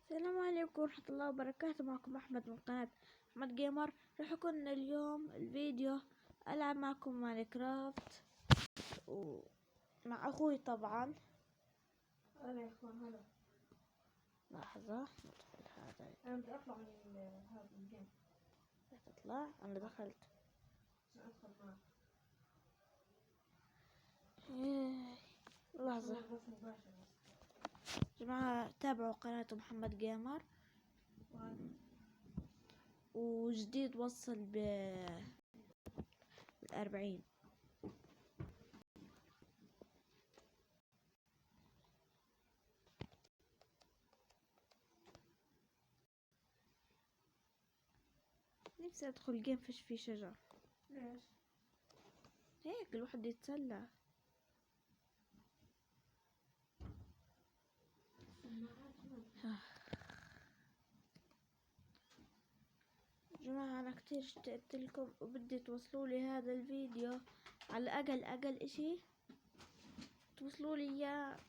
السلام عليكم ورحمة الله وبركاته. معكم أحمد من قناة أحمد جيمر. راح يكون اليوم الفيديو ألعب معكم ماينكرافت ومع أخوي طبعا. هلا يا اخوان. هلا. لحظة ندخل هذا. انا بدي اطلع من هذا الجيم. تطلع أنا دخلت. عشان ادخل معك. لحظة بس مباشر. جماعة، تابعوا قناة محمد جيمر وجديد وصل ب40. نفسي أدخل جيم فيش فيه شجر. ليش؟ هيك الواحد يتسلى. جماعة أنا كتير اشتقت لكم وبدي توصلوا لي هذا الفيديو على أقل إشي، توصلوا لي إياه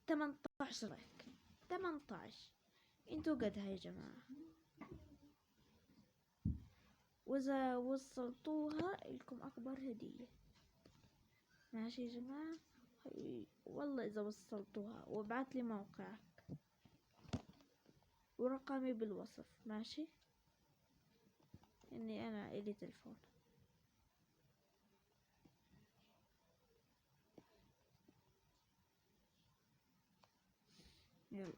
18 لايك. 18 انتو قدها يا جماعة، وإذا وصلتوها لكم أكبر هدية. ماشي يا جماعة؟ والله إذا وصلتوها وابعت لي موقعك ورقمي بالوصف. ماشي؟ إني أنا إلي تلفون. يلا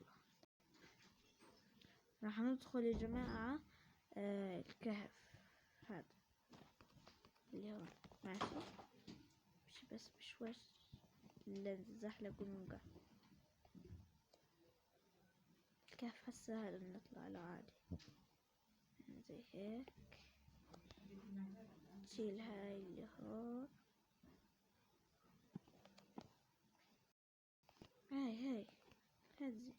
راح ندخل يا جماعة الكهف هذا اللي هون. ماشي؟ مش بس بشوش نتزحلق ونوقع. الكهف هسه هذا بنطلع له عادي زي هيك. نشيل هاي اللي هون. هاي هزي.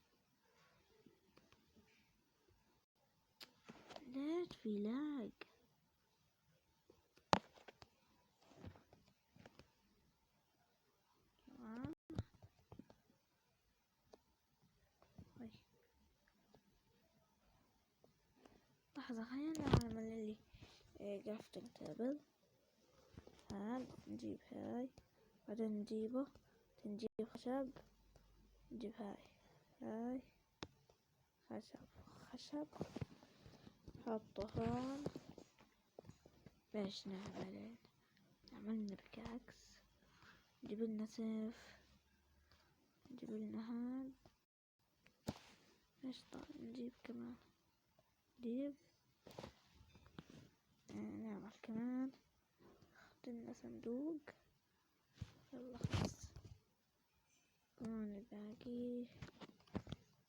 ليش في لاج؟ تمام. هاي لحظة، خلينا نعمل لي جرافتنج تابل. هاد نجيب هاي، بعدين نجيب خشب. نجيب هاي خشب نحطه هون. باش نعمل بكاكس. نجيب لنا سيف، نجيب لنا هاد. ايش نجيب كمان؟ نجيب نعمل كمان. نحط لنا صندوق. يلا خلاص كمان الباقي.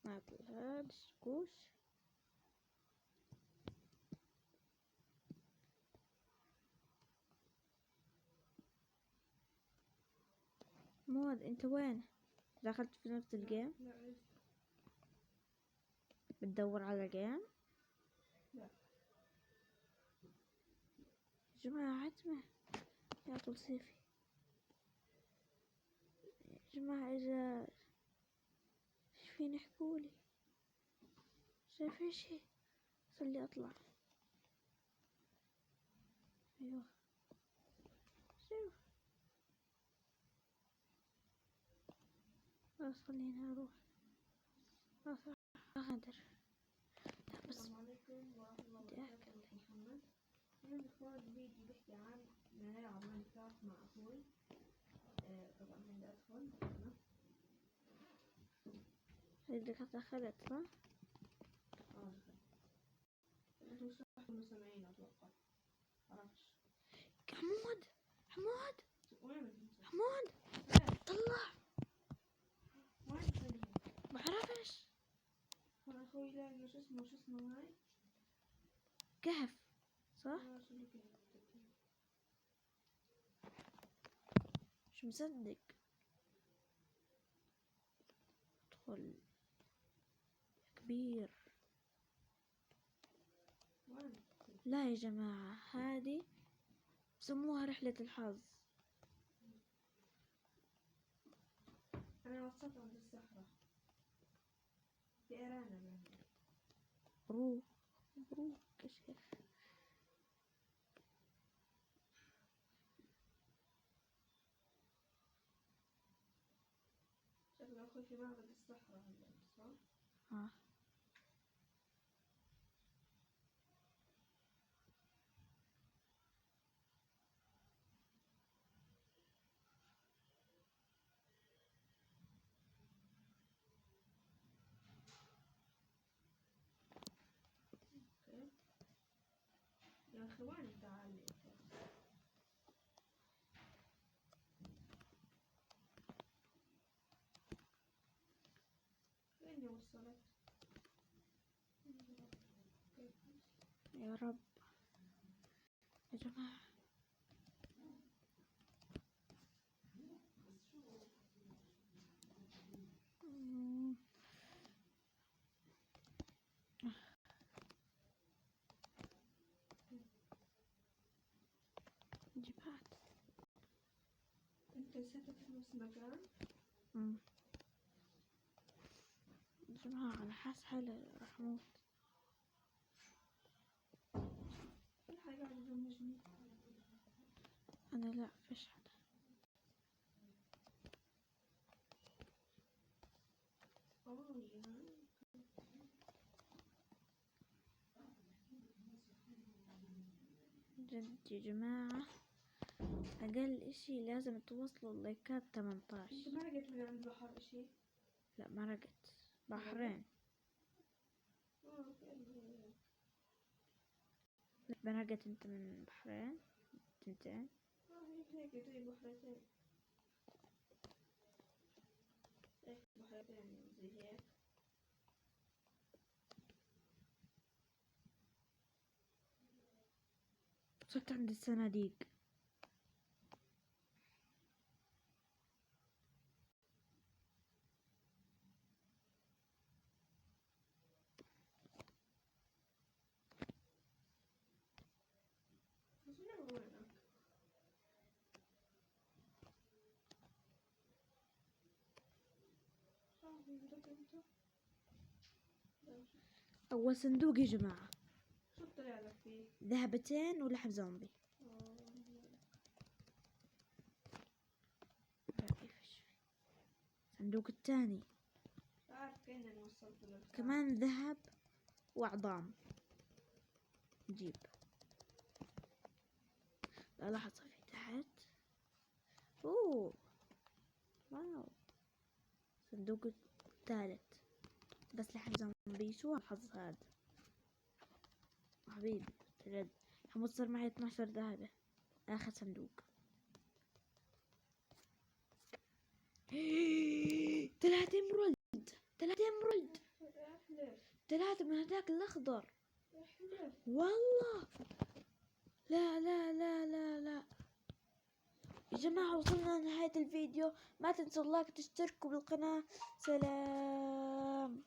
نعطي هاد سكوش. مود انت وين؟ دخلت في نفس الجيم؟ لا. بتدور على جيم؟ لا. جماعة عتمة يا طول سيفي. جماعة اذا ايش فين احكولي؟ شايف اشي؟ خلي اطلع. ايوه شوف. خلاص خليني اروح. خلاص اغادر. بس السلام عليكم ورحمة الله بدي وبركاته. اكل. محمد. اليوم اخوان الفيديو بيحكي عن نلعب ماينكرافت مع اخوي. طبعا هلا ادخل هنا. بدك دخلت صح؟ انتوا مش راح تكونوا سامعين اتوقع. معرفش. حمود وين بدي انت؟ حمود طلع. وين بدي؟ بعرفش. انا اخوي لاقي شو اسمه هاي. كهف صح؟ شو اللي كده؟ مش مصدق. ادخل كبير. وين؟ لا يا جماعة، هذه سموها رحلة الحظ. انا وصلت عند الصحراء. مبروك مبروك يا شيخ. شكله أخوي في معبد الصحراء هلا صح؟ اه اوكي. يا أخي وين تعالي؟ وين وصلت؟ يا رب يا جماعة. مم. جماعة. انت لساتك في نفس المكان؟ مم. يا جماعة أنا حاسة حالي راح أموت. الحاجة قاعدة تدمجني. أنا لا فيش حدا. جد يا جماعة أقل إشي لازم توصلوا اللايكات 18. انت ما لقيت من عند بحر اشي؟ لا ما رقت. بحرين بنرقت انت من بحرين تنتين. هيك زي بحرتين. هيك بحرتين زي هيك. وصلت عند الصناديق. بس وين وينك؟ انت؟ أول صندوق يا جماعة شو طلع لك فيه؟ ذهبتين ولحم زومبي. الصندوق الثاني عارف كأني وصلت للبتاع. كمان ذهب وعظام. نجيب. لا لحظة في تحت. اوه واو. الصندوق الثالث بس لحم زومبي. شو الحظ هذا حبيبي جد. حمود صار معي 12 ذهبة. آخر صندوق. ثلاثة إمرالد. ثلاثة إمرالد. ثلاثة من هذاك الأخضر. والله لا لا لا لا لا يا جماعة وصلنا لنهاية الفيديو. ما تنسوا اللايك تشتركوا بالقناة. سلام.